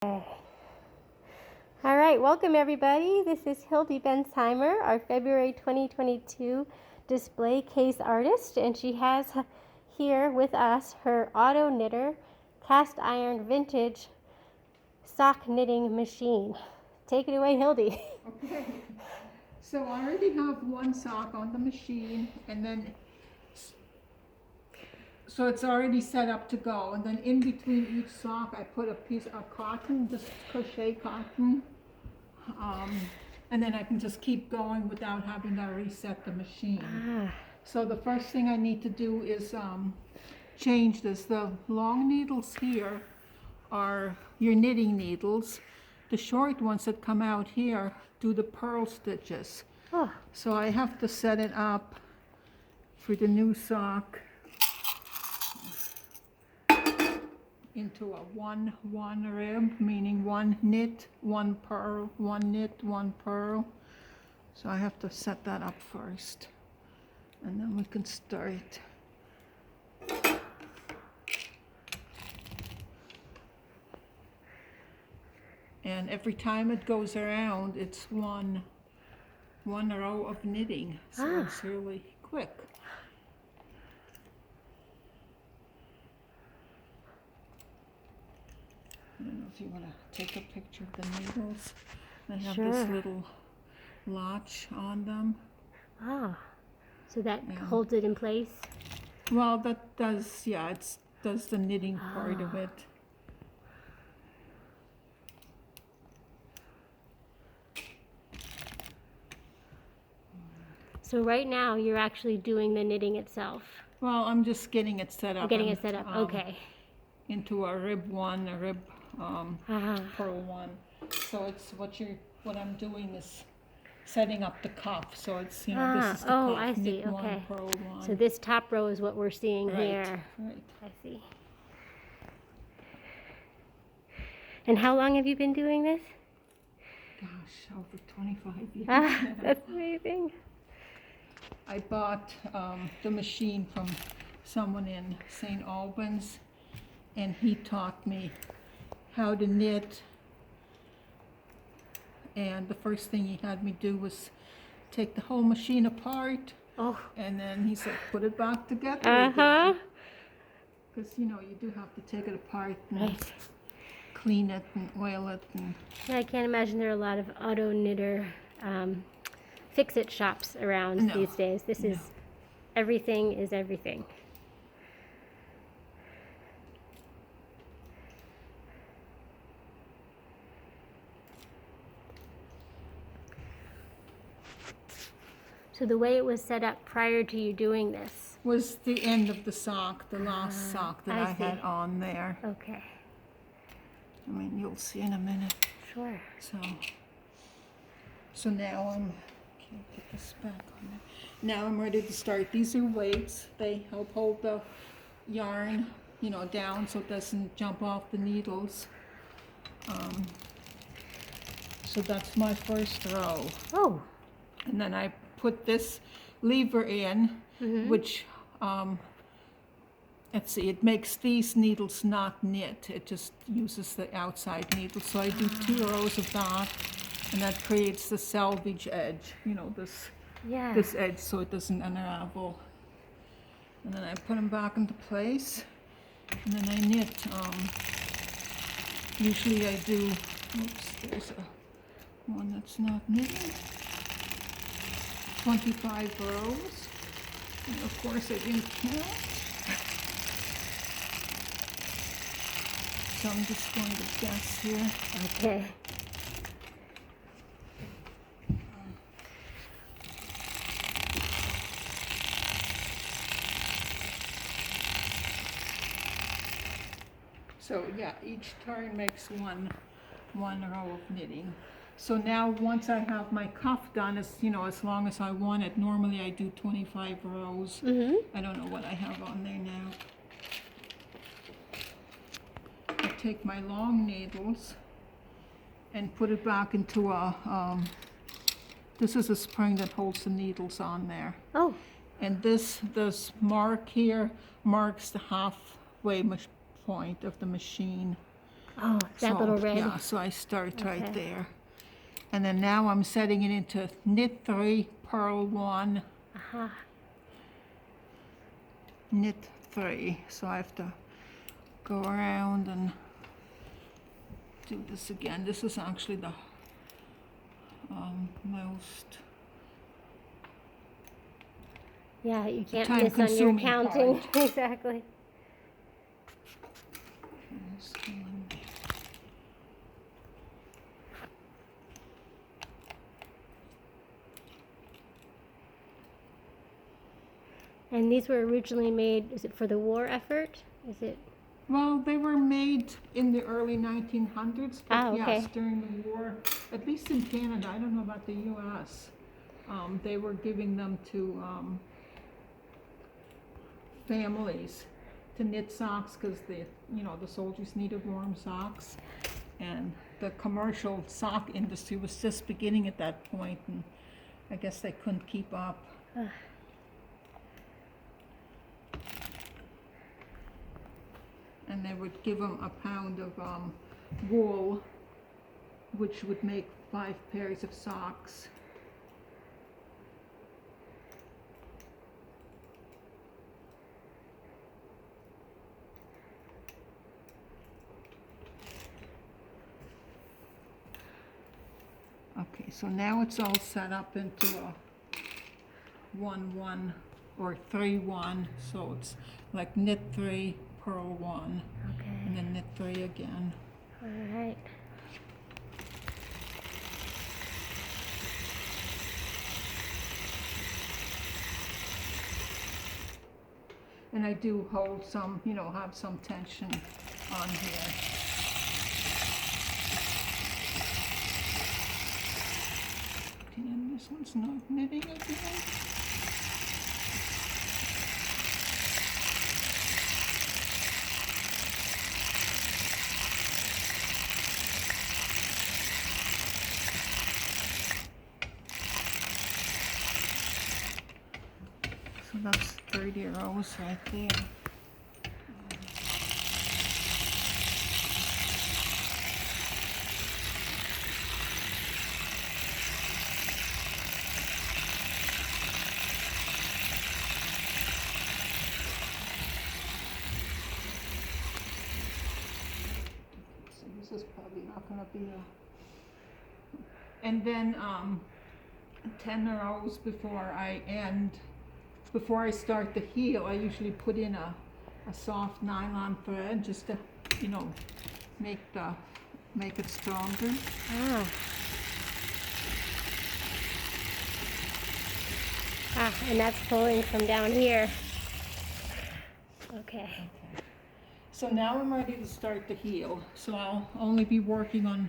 All right, welcome everybody. This is Hilde Bensheimer, our February 2022 display case artist, and she has here with us her auto knitter cast iron vintage sock knitting machine. Take it away, Hilde. Okay, so I already have one sock on the machine, and then so it's already set up to go, and then in between each sock I put a piece of cotton, just crochet cotton, and then I can just keep going without having to reset the machine. So the first thing I need to do is change this. The long needles here are your knitting needles. The short ones that come out here do the purl stitches. So I have to set it up for the new sock into a 1-1 rib, meaning one knit, one purl, one knit, one purl. So I have to set that up first, and then we can start. And every time it goes around, it's one row of knitting, so it's really quick. I don't know if you want to take a picture of the needles. They have this little latch on them. So that holds it in place? Well, that does, yeah, it does the knitting part of it. So right now you're actually doing the knitting itself? Well, I'm just getting it set up. Getting it set up, okay. Into a rib 1, a rib purl 1. So it's what I'm doing is setting up the cuff. So it's, you know, this is the cuff. I see, knit okay. 1, purl 1. So this top row is what we're seeing here. Right. I see. And how long have you been doing this? Gosh, over 25 years. That's amazing. I bought the machine from someone in St. Albans, and he taught me how to knit. And the first thing he had me do was take the whole machine apart, and then he said, put it back together again. Because, you know, you do have to take it apart and clean it and oil it. And Yeah, I can't imagine there are a lot of auto knitter fix-it shops around these days. This is, everything is everything. So the way it was set up prior to you doing this was the end of the sock, the last sock that I had on there. Okay. I mean, you'll see in a minute. Sure. So now can't get this back on there. Now I'm ready to start. These are weights. They help hold the yarn, you know, down so it doesn't jump off the needles. So that's my first row. And then I put this lever in, which, let's see, it makes these needles not knit. It just uses the outside needle. So I do 2 rows of that, and that creates the selvage edge, you know, this edge, so it doesn't unravel. And then I put them back into place, and then I knit. Usually I do, there's one that's not knitting. 25 rows, and of course I didn't count. So I'm just going to guess here. Okay. So yeah, each turn makes one row of knitting. So now once I have my cuff done, as you know, as long as I want it, normally I do 25 rows. I don't know what I have on there now. I take my long needles and put it back into a, this is a spring that holds the needles on there. And this mark here marks the halfway point of the machine. Oh, that little red. Yeah, so I start right Okay. there. And then now I'm setting it into knit 3, purl 1, Aha. knit 3. So I have to go around and do this again. This is actually the most Yeah, you can't miss on your time-consuming counting. part. Exactly. This one. And these were originally made, is it for the war effort? Is it? Well, they were made in the early 1900s, but Ah, okay. yes, during the war, at least in Canada, I don't know about the US, they were giving them to families to knit socks because the soldiers needed warm socks. And the commercial sock industry was just beginning at that point, and I guess they couldn't keep up. And they would give them a pound of wool, which would make 5 pairs of socks. Okay, so now it's all set up into a 1-1 or 3-1, so it's like knit 3, purl 1, Okay. and then knit 3 again. All right. And I do hold some, have some tension on here. And this one's not knitting again. So that's 30 rows right there. So this is probably not going to be a... And then 10 rows before I start the heel, I usually put in a soft nylon thread just to, make it stronger. Ah. And that's pulling from down here. Okay. So now I'm ready to start the heel. So I'll only be working on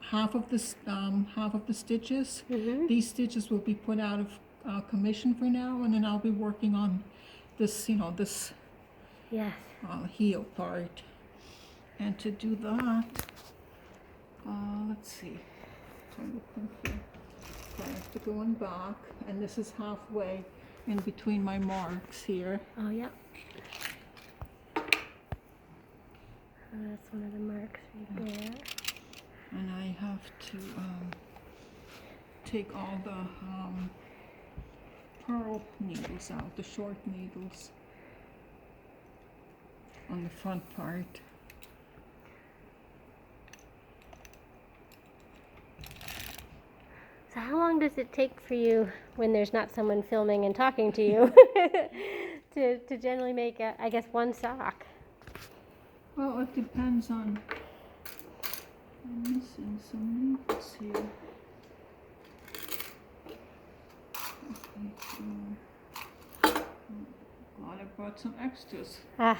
half of the stitches. Mm-hmm. These stitches will be put out of commission for now, and then I'll be working on this, this Yes. heel part. And to do that, let's see. Trying to think here. I have to go in back, and this is halfway in between my marks here. Oh, yeah. That's one of the marks right there. And I have to take all the purl needles out, the short needles on the front part. So how long does it take for you when there's not someone filming and talking to you to generally make, I guess, one sock? Well, it depends on... I'm missing some needles here. Oh, I brought some extras. Ah,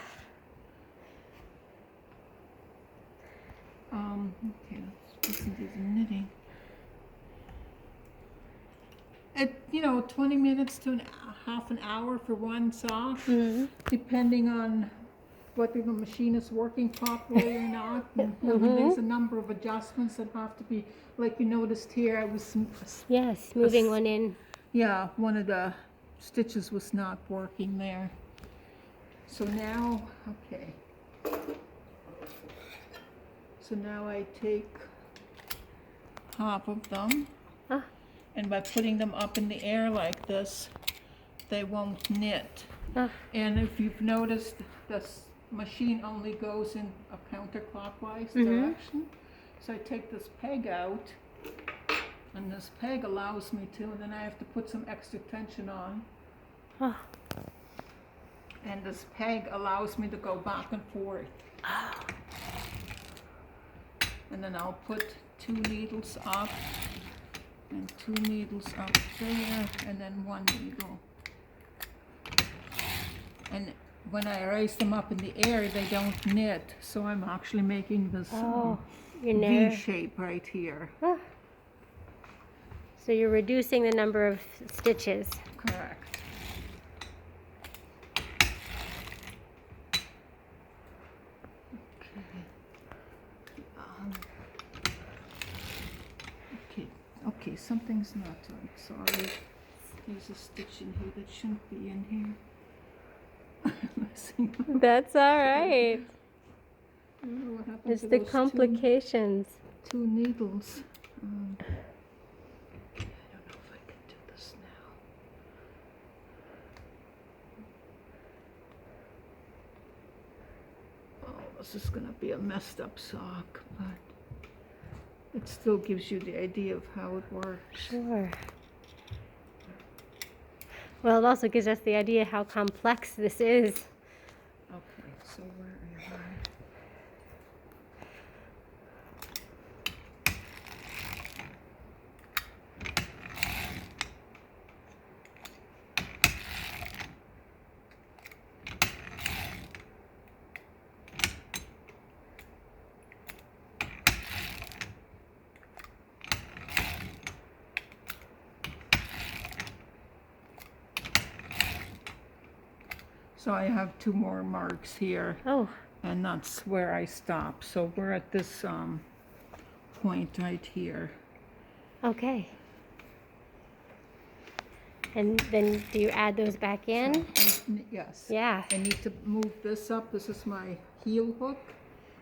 Okay, let's listen to the knitting. 20 minutes to half an hour for one sock, depending on whether the machine is working properly or not. And, there's a number of adjustments that have to be, like you noticed here, I was... yes, moving one in. Yeah, one of the stitches was not working there. So now, okay. So now I take half of them, Ah. and by putting them up in the air like this, they won't knit. Ah. And if you've noticed, this machine only goes in a counterclockwise Mhm. direction. So I take this peg out, and this peg allows me to, and then I have to put some extra tension on. Ah. And this peg allows me to go back and forth. And then I'll put 2 needles up, and 2 needles up there, and then 1 needle. And when I raise them up in the air, they don't knit, so I'm actually making this V shape right here. Ah. So you're reducing the number of stitches. Correct. Okay, something's not right, sorry. There's a stitch in here that shouldn't be in here. Messing up. That's all right. I don't know what happened It's to the those complications. two needles. I don't know if I can do this now. Oh, this is gonna be a messed up sock, but it still gives you the idea of how it works. Sure. Well, it also gives us the idea how complex this is. Okay, so where am I? So I have 2 more marks here, Oh, and that's where I stop. So we're at this point right here. okay. And then do you add those back in? Yes. Yeah. I need to move this up. This is my heel hook.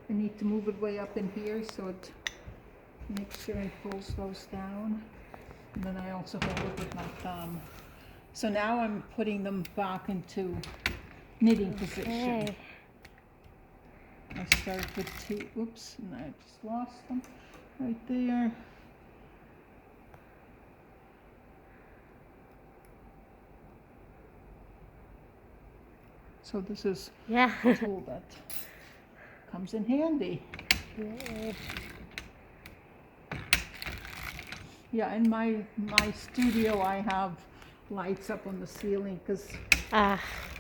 I need to move it way up in here so it makes sure and pulls those down. And then I also hold it with my thumb. So now I'm putting them back into knitting position. Okay. I start with 2, oops, and I just lost them right there. So this is Yeah. a tool that comes in handy. Yeah, in my studio I have lights up on the ceiling because,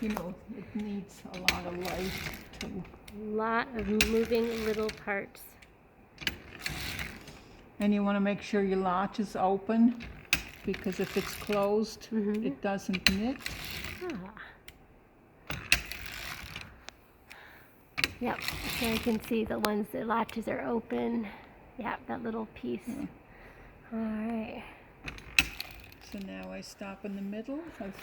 you know, it needs a lot of light too. Lot of moving little parts. And you want to make sure your latch is open because if it's closed, it doesn't knit. Yep, so I can see the ones that latches are open. Yeah, that little piece. Yeah. All right. So now I stop in the middle. I've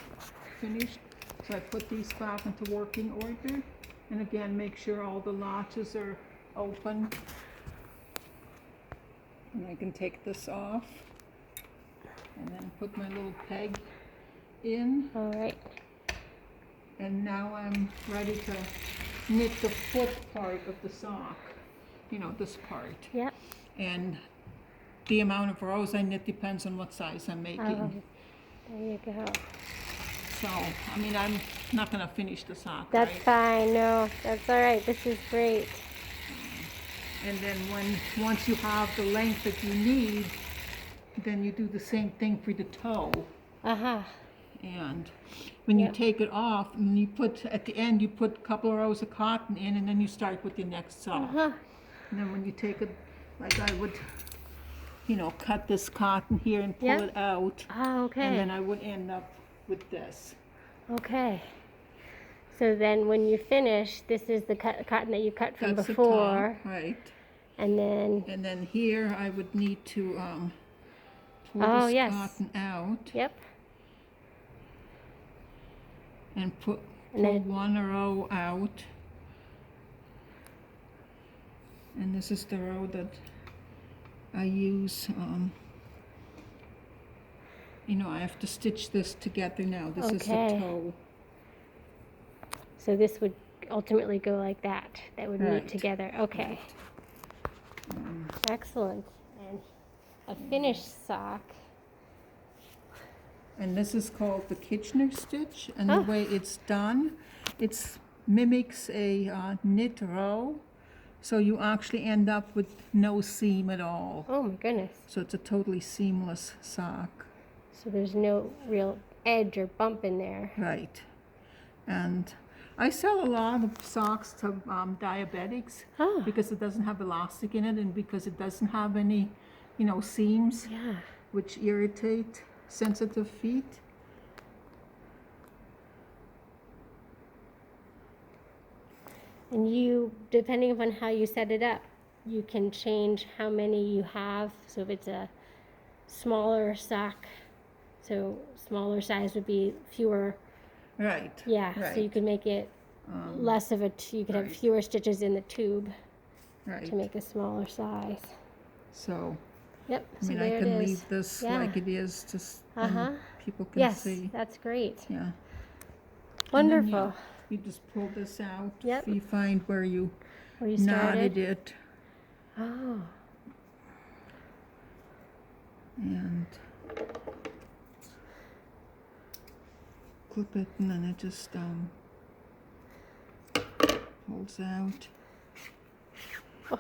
finished. So I put these back into working order. And again, make sure all the latches are open. And I can take this off. And then put my little peg in. All right. And now I'm ready to knit the foot part of the sock. You know, this part. Yep. And the amount of rows I knit depends on what size I'm making. Oh, there you go. So, I mean, I'm not going to finish the sock, That's right? fine. No, that's all right. This is great. And then once you have the length that you need, then you do the same thing for the toe. Uh-huh. And when you take it off, and you put, at the end, you put a couple of rows of cotton in, and then you start with your next sock. Uh-huh. And then when you take it, like I would, you know, cut this cotton here and pull Yep. it out. Oh, okay. And then I would end up with this. Okay. So then when you finish, this is the cotton that you cut from That's before. the top, right. And then, And then here I would need to pull Oh, this yes. cotton out yep. and pull And then- one row out. And this is the row that I use. You know, I have to stitch this together now. This is the Okay. toe. So this would ultimately go like that. That would meet Right. together. Okay. Right. Excellent. And a finished sock. And this is called the Kitchener stitch. And Oh. the way it's done, it mimics a knit row. So you actually end up with no seam at all. Oh my goodness. So it's a totally seamless sock. So there's no real edge or bump in there. Right. And I sell a lot of socks to diabetics Oh. because it doesn't have elastic in it and because it doesn't have any, you know, seams Yeah. which irritate sensitive feet. And you, depending upon how you set it up, you can change how many you have. So if it's a smaller sock, so smaller size would be fewer. Right. Yeah. Right. So you could make it less of a. You could have right. fewer stitches in the tube Right. to make a smaller size. So, Yep. I mean, so I there can it is. leave this Yeah. like it is, just Uh-huh. and people can Yes, see. that's great. Yeah. Wonderful. And then you just pull this out. Yep. You find where you Where you knotted started. it, Oh. and clip it, and then it just pulls out. Oh.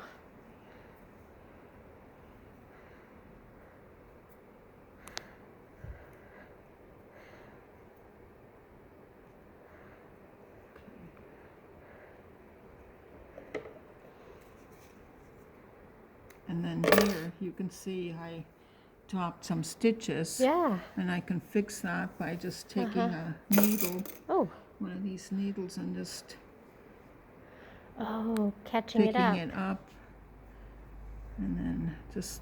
And then here you can see I dropped some stitches. Yeah. And I can fix that by just taking Uh-huh. a needle, Oh. one of these needles, and just Oh, catching it picking up. it up, and then just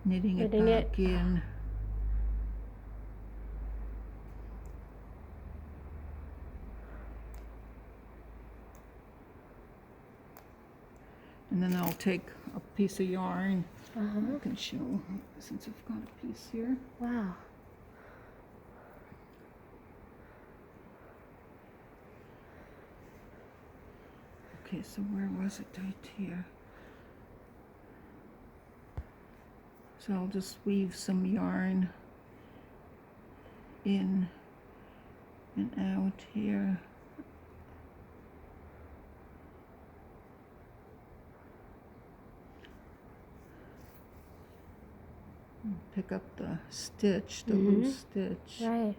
knitting it Knitting back it. in. And then I'll take a piece of yarn. Uh-huh. I can show, since I've got a piece here. Wow. Okay, so where was it? Right here. So I'll just weave some yarn in and out here. And pick up the stitch, the loose stitch. Right.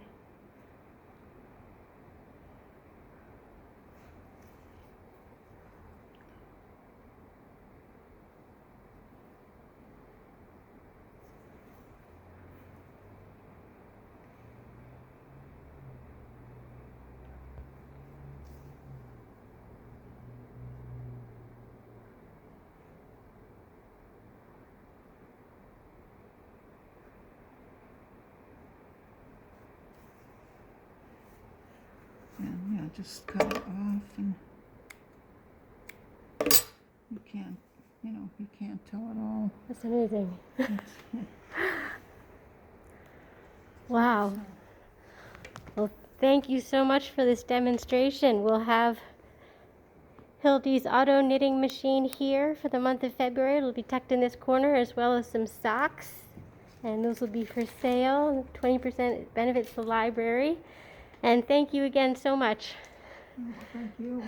And yeah, just cut it off, and you can't, you can't tell at all. That's amazing. Wow. Well, thank you so much for this demonstration. We'll have Hilde's auto knitting machine here for the month of February. It'll be tucked in this corner, as well as some socks. And those will be for sale. 20% benefits the library. And thank you again so much. Thank you.